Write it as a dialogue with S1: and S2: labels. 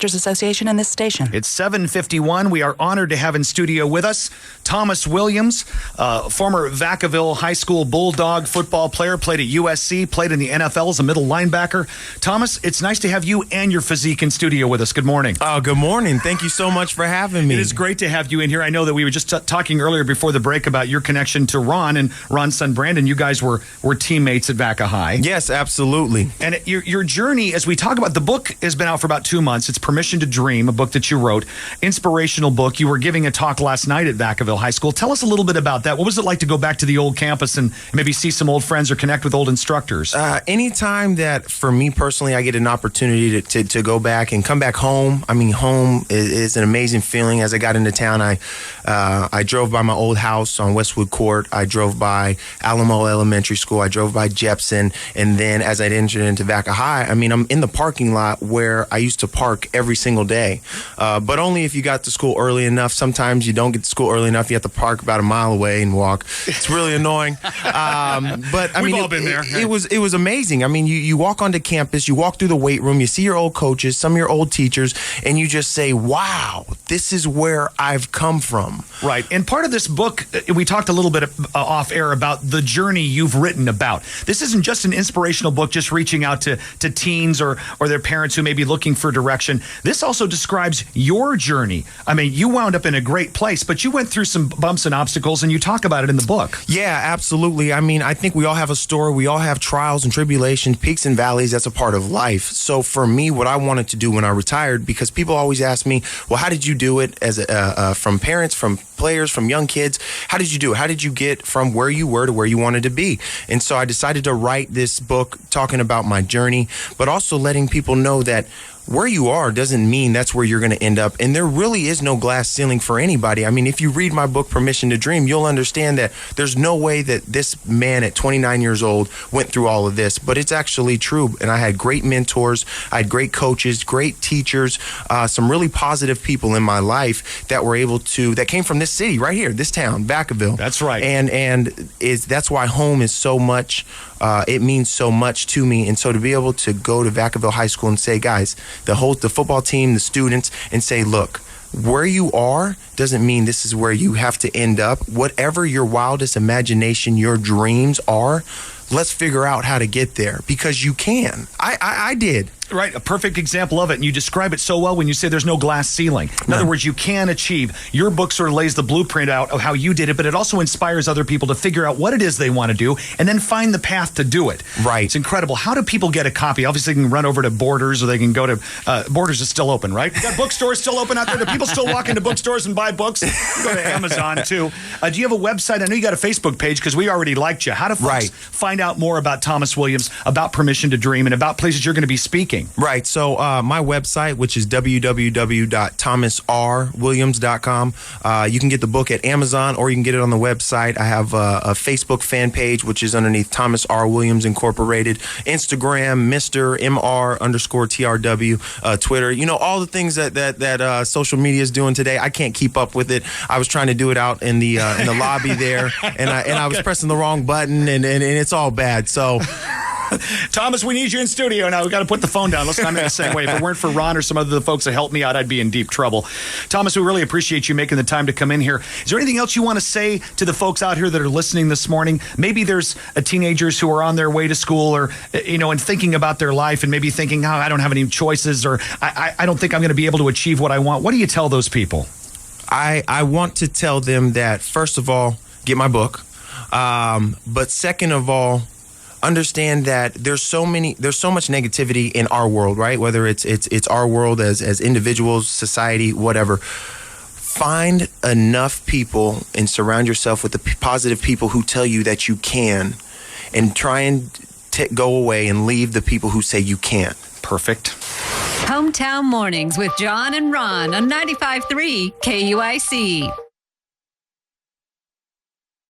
S1: Association and this station.
S2: It's 7:51. We are honored to have in studio with us Thomas Williams, former Vacaville High School Bulldog football player, played at USC, played in the NFL as a middle linebacker. Thomas, it's nice to have you and your physique in studio with us. Good morning.
S3: Good morning. Thank you so much for having me.
S2: It is great to have you in here. I know that we were just talking earlier before the break about your connection to Ron and Ron's son Brandon. You guys were teammates at Vaca High.
S3: Yes, absolutely.
S2: And your journey, as we talk about, the book has been out for about 2 months. It's Permission to Dream, a book that you wrote, inspirational book. You were giving a talk last night at Vacaville High School. Tell us a little bit about that. What was it like to go back to the old campus and maybe see some old friends or connect with old instructors?
S3: Anytime that, for me personally, I get an opportunity to go back and come back home. I mean, home is an amazing feeling. As I got into town, I drove by my old house on Westwood Court. I drove by Alamo Elementary School. I drove by Jepson. And then as I entered into Vaca High, I mean, I'm in the parking lot where I used to park every single day. But only if you got to school early enough. Sometimes you don't get to school early enough. You have to park about a mile away and walk. It's really annoying. But I
S2: We've
S3: mean,
S2: all been there.
S3: It was amazing. I mean, you walk onto campus, you walk through the weight room, you see your old coaches, some of your old teachers, and you just say, wow, this is where I've come from.
S2: Right. And part of this book, we talked a little bit off air about the journey you've written about. This isn't just an inspirational book just reaching out to teens or their parents who may be looking for direction. This also describes your journey. I mean, you wound up in a great place, but you went through some bumps and obstacles, and you talk about it in the book.
S3: Yeah, absolutely. I mean, I think we all have a story. We all have trials and tribulations, peaks and valleys. That's a part of life. So for me, what I wanted to do when I retired, because people always ask me, well, how did you do it as from parents, from players, from young kids? How did you do it? How did you get from where you were to where you wanted to be? And so I decided to write this book talking about my journey, but also letting people know that where you are doesn't mean that's where you're going to end up. And there really is no glass ceiling for anybody. I mean, if you read my book, Permission to Dream, you'll understand that there's no way that this man at 29 years old went through all of this. But it's actually true. And I had great mentors. I had great coaches, great teachers, some really positive people in my life that were able to, that came from this city right here, this town, Vacaville.
S2: That's right.
S3: And that's why home is so much, it means so much to me. And so to be able to go to Vacaville High School and say, guys, the football team, the students, and say, look, where you are doesn't mean this is where you have to end up. Whatever your wildest imagination, your dreams are, let's figure out how to get there, because you can. I did.
S2: Right, a perfect example of it, and you describe it so well when you say there's no glass ceiling. In other words, you can achieve. Your book sort of lays the blueprint out of how you did it, but it also inspires other people to figure out what it is they want to do and then find the path to do it.
S3: Right.
S2: It's incredible. How do people get a copy? Obviously, they can run over to Borders, or they can go to Borders is still open, right? You got bookstores still open out there? Do people still walk into bookstores and buy books? You go to Amazon, too. Do you have a website? I know you got a Facebook page because we already liked you. How do folks find out more about Thomas Williams, about Permission to Dream, and about places you're going to be speaking?
S3: Right. So my website, which is www.thomasrwilliams.com. You can get the book at Amazon, or you can get it on the website. I have a Facebook fan page, which is underneath Thomas R. Williams Incorporated. Instagram, Mr. MR_TRW. Twitter. You know, all the things that social media is doing today. I can't keep up with it. I was trying to do it out in the lobby there, and I was pressing the wrong button, and it's all bad. So.
S2: Thomas, we need you in studio now. We've got to put the phone down. Listen, I'm the same way. If it weren't for Ron or some other folks that helped me out, I'd be in deep trouble. Thomas, we really appreciate you making the time to come in here. Is there anything else you want to say to the folks out here that are listening this morning? Maybe there's teenagers who are on their way to school, or, you know, and thinking about their life and maybe thinking, oh, I don't have any choices, or I don't think I'm going to be able to achieve what I want. What do you tell those people?
S3: I want to tell them that, first of all, get my book. But second of all, understand that there's so much negativity in our world, right? Whether it's our world as individuals, society, whatever. Find enough people and surround yourself with the positive people who tell you that you can, and try and go away and leave the people who say you can't.
S2: Perfect.
S4: Hometown Mornings with John and Ron on 95.3 KUIC.